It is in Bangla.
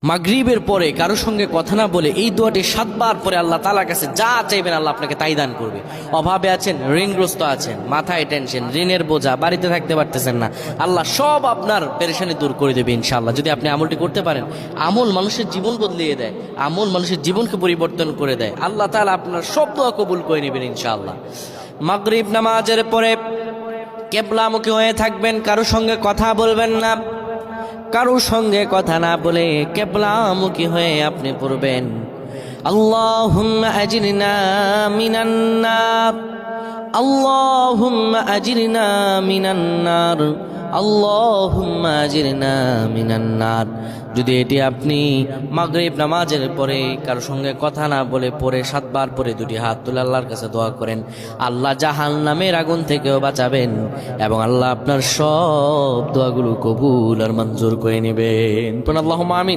মাগরিবের পরে কারো সঙ্গে কথা না বলে এই দোয়াটি 7 বার পরে আল্লাহ তাআলার কাছে যা চাইবেন আল্লাহ আপনাকে তাই দান করবে। অভাবে আছেন, ঋণগ্রস্ত আছেন, মাথায় টেনশন, ঋণের বোঝা, বাড়িতে থাকতে পারতেছেন না, আল্লাহ সব আপনার পেরেশানি দূর করে দেবে ইনশাআল্লাহ। যদি আপনি আমলটি করতে পারেন, আমল মানুষের জীবন বদলিয়ে দেয়, আমল মানুষের জীবনকে পরিবর্তন করে দেয়। আল্লাহ তাআলা আপনার সব দোয়া কবুল করে নেবেন ইনশাআল্লাহ। মাগরিব নামাজের পরে কিবলামুখী হয়ে থাকবেন, কারো সঙ্গে কথা বলবেন না, কারো সঙ্গে কথা না বলে কিবলামুখী হয়ে আপনি পড়বেন আল্লাহুম্মা আজিরনা মিনান নার, আল্লাহুম্মা আজিরনা মিনান নার, আল্লাহুম্মা আজিরনা মিনান নার। যদি এটি আপনি মাগরিব নামাজের পরে কারো সঙ্গে কথা না বলে পড়ে 7 বার পরে দুটি হাত তুলে আল্লাহর কাছে দোয়া করেন, আল্লাহ জাহান্নামের আগুন থেকেও বাঁচাবেন এবং আল্লাহ আপনার সব দোয়াগুলো কবুল আর মঞ্জুর করে নেবেন। আল্লাহুম্মা আমিন।